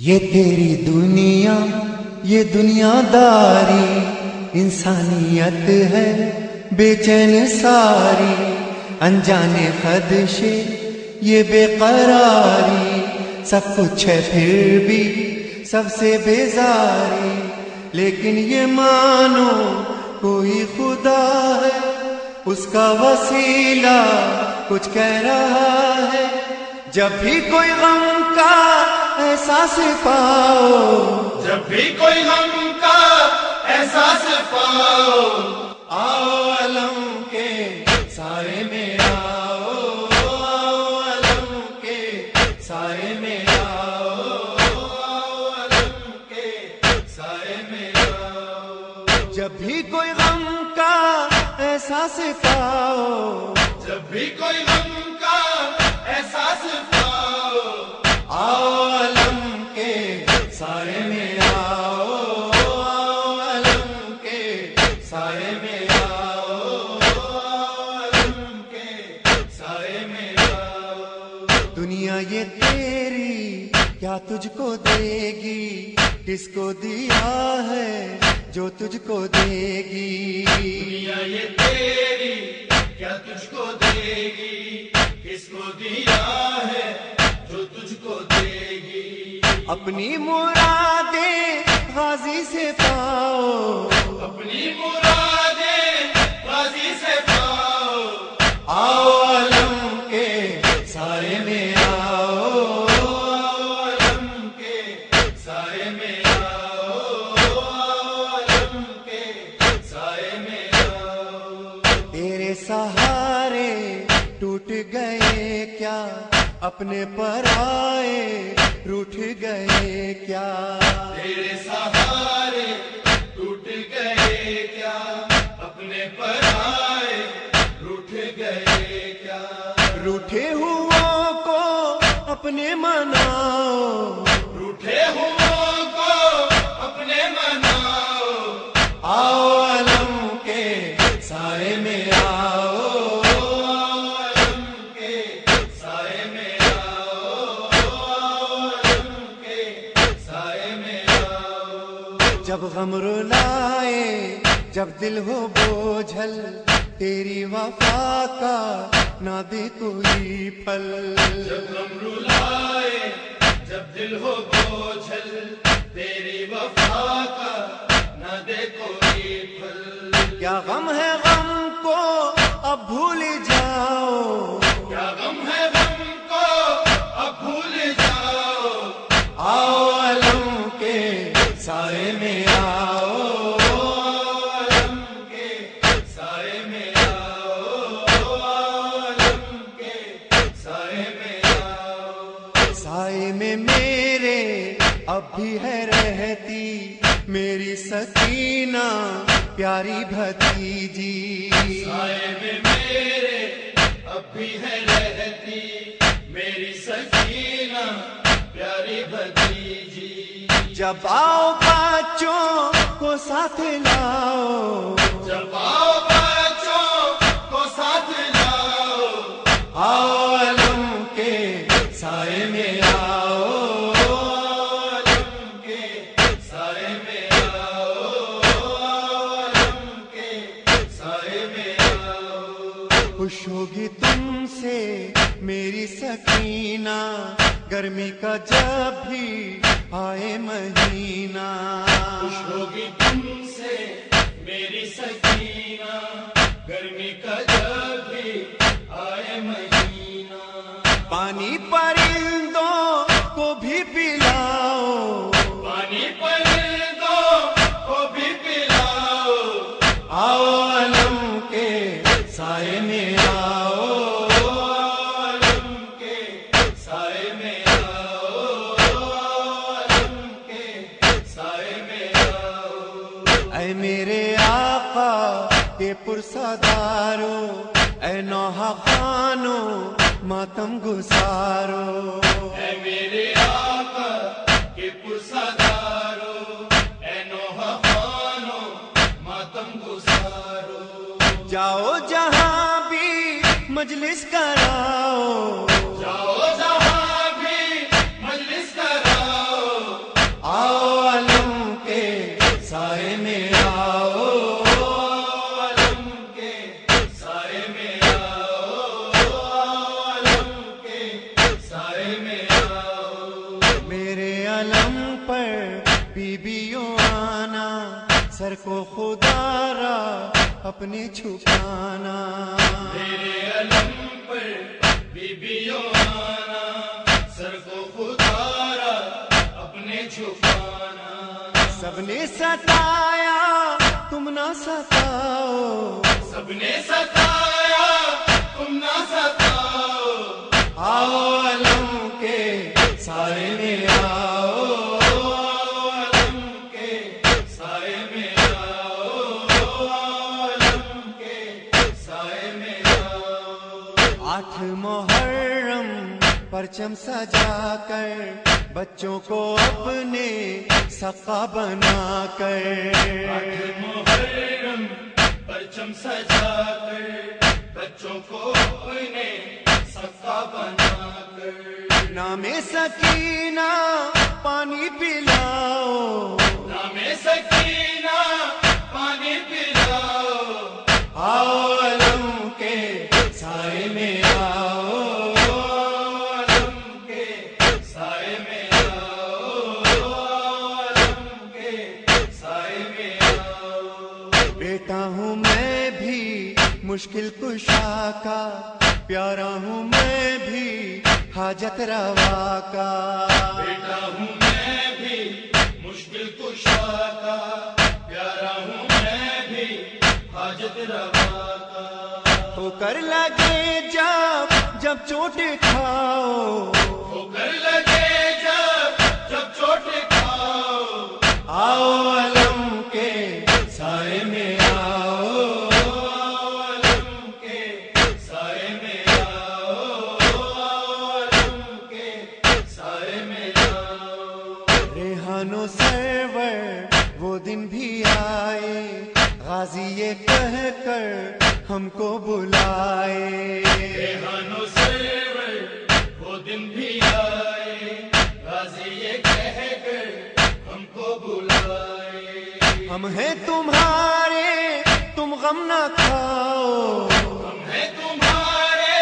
یہ تیری دنیا، یہ دنیا داری، انسانیت ہے بے چین ساری، انجانے خدشے یہ بے قراری، سب کچھ ہے پھر بھی سب سے بیزاری، لیکن یہ مانو کوئی خدا ہے، اس کا وسیلہ کچھ کہہ رہا ہے۔ جب بھی کوئی غم کا احساس پاؤ، جب بھی کوئی غم کا احساس پاؤ، آؤ علم کے سائے میں آؤ، آؤ علم کے سائے میں آؤ، آؤ علم کے سائے میں آؤ۔ جب بھی کوئی غم کا احساس پاؤ، جب بھی کوئی غم کا احساس پاؤ، آؤ علم کے سائے میں آؤ، آؤ علم کے سائے میں آؤ، آؤ علم کے سائے میں آؤ۔ دنیا یہ تیری کیا تجھ کو دے گی، کس کو دیا ہے جو تجھ کو دے گی؟ دنیا یہ تیری کیا تجھ کو دے گی، کس کو دیا ہے جو تجھ کو دے گی؟ اپنی مرادیں غازی سے پاؤ، اپنی مرادیں غازی سے پاؤ، آؤ علم کے سائے میں آؤ، آؤ علم کے سائے میں آؤ، آؤ علم کے سائے میں آؤ۔ تیرے سہارے ٹوٹ گئے کیا، اپنے پر آئے روٹھ گئے کیا؟ تیرے سہارے ٹوٹ گئے کیا، اپنے پر آئے روٹھ گئے کیا؟ روٹھے ہوا کو اپنے مناؤ، روٹھے ہوں کو اپنے مناؤ، آؤ علم کے سائے میں آؤ، آؤ علم کے سائے میں آؤ، آؤ علم کے سائے میں آؤ۔ جب غم رلائے، جب دل ہو بوجھل، تیری وفا کا نہ دے کوئی پھل۔ جب غم رلائے، جب دل ہو بوجھل، تیری وفا کا نہ دے کوئی پھل۔ کیا غم ہے غم کو اب بھول جاؤ، کیا غم ہے غم کو اب بھول جاؤ، آؤ علم کے سائے میں آؤ، آؤ علم کے سائے میں آؤ، آؤ علم کے سائے میں آؤ۔ سائے میں میرے اب بھی ہے رہتی میری سکینہ پیاری بھتیجی، سائے میں میرے اب بھی ہے رہتی میری سکینہ پیاری بھتیجی۔ جب آؤ بچوں کو ساتھ لاؤ، جب آؤ بچوں کو ساتھ لاؤ، آؤ علم کے سائے میں آؤ، آؤ علم کے سائے میں آؤ، آؤ علم کے سائے میں آؤ۔ خوش ہوگی تم سے میری سکینہ، گرمی کا جب بھی آئے مہینہ، خوش ہوگی تم سے میری سکینہ، گرمی کا جب بھی آئے مہینہ۔ پانی پرندوں کو بھی پلاؤ، پانی پرندوں کو بھی پلاؤ، آؤ علم کے سائے میں آؤ، آؤ علم کے سائے میں آؤ، آؤ علم کے سائے میں آؤ۔ اے میرے آقا کے پرسادارو، اے نوحہ خانو ماتم گسارو، اے میرے آقا کے پرسادارو، اے نوحہ خوانو ماتم گسارو۔ جاؤ جہاں بھی مجلس کراؤ، جاؤ جہاں بھی مجلس کراؤ، علم پر بیویوں آنا، سر کو خدا را اپنے چھپانا، میرے علم پر بیویوں آنا، سر کو خدا را اپنے چھپانا، سب نے ستایا تم نہ ستاؤ، سب نے ستایا تم نہ ستاؤ، آؤ علم کے سائے میں آؤ، علم کے سائے میں آؤ، علم کے سائے میں آؤ، 8 محرم پرچم سجا کر بچوں کو اپنے سقا بنا کر، 8 محرم پرچم سجا کر بچوں کو اپنے سقا بنا کر، نام سکینہ پانی پلاؤ، نام سکینہ پانی پلاؤ، آؤ علم کے سائے میں آؤ، علم کے سائے میں آؤ، علم کے سائے میں آؤ، بیٹا ہوں میں بھی مشکل کشا کا، پیارا ہوں میں بھی حاجت روا کا، بیٹا ہوں میں بھی مشکل کشا کا، پیارا ہوں میں بھی حاجت روا کا، ہو کر لگے جب چوٹ کھاؤ، ہو کر لگے جب چوٹ کھاؤ، آؤ علم کے سائے میں آؤ، علم کے سائے میں آؤ، علم کے سائے میں آؤ، ریحان و سرور وہ دن بھی آئے، غازی یہ کہہ کر ہم کو بلائے، ریحان و سرور وہ دن بھی آئے، غازی یہ کہہ کر ہم کو بلائے، ہم ہیں تمہارے تم غم نہ کھاؤ، ہم ہیں تمہارے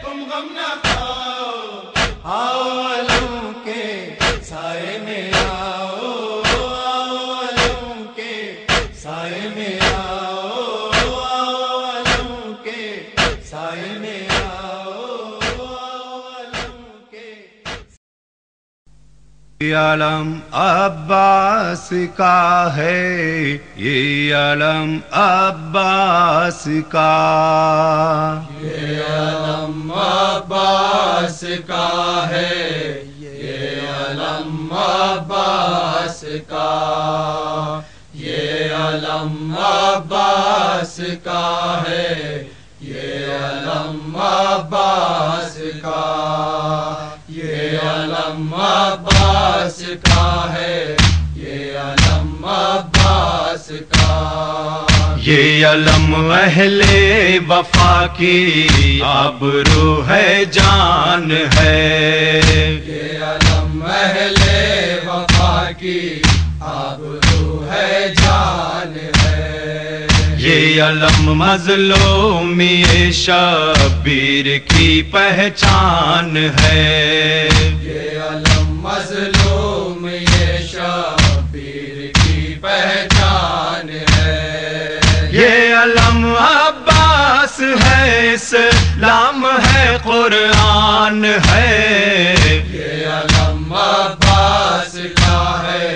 تم غم نہ کھاؤ، آؤ علم کے سائے میں آؤ، علم کے سائے میں آؤ، علم کے سائے میں آؤ، علم کے یہ علم عباس کا ہے، یہ علم عباس کا، یہ علم عباس کا ہے، یہ علم عباس کا، یہ علم عباس کا ہے، یہ علم عباس کا، یہ علم عباس کا ہے، یہ علم عباس کا، یہ علم اہل وفا کی آبرو ہے جان ہے، یہ علم اہل وفا کی آبرو ہے جان ہے، یہ علم مظلومی شبیر کی پہچان ہے، یہ علم مظلوم یہ شبیر کی پہچان ہے، یہ علم عباس ہے، اسلام ہے قرآن ہے، یہ علم عباس کا ہے،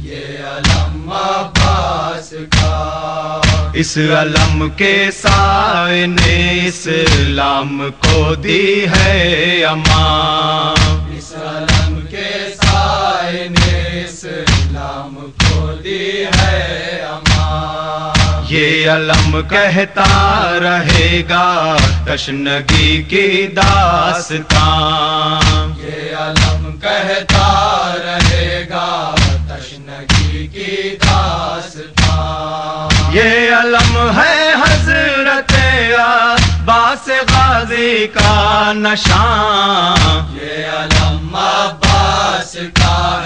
یہ علم عباس کا، اس علم کے سائے نے اسلام کو دی ہے امان، اس علم کے سائے نے اسلام کو دی ہے امان، یہ علم کہتا رہے گا تشنگی کی داستان، یہ علم کہتا رہے گا تشنگی کی داستان، یہ علم ہے حضرت عباس غازی کا نشان، یہ علم عباس کا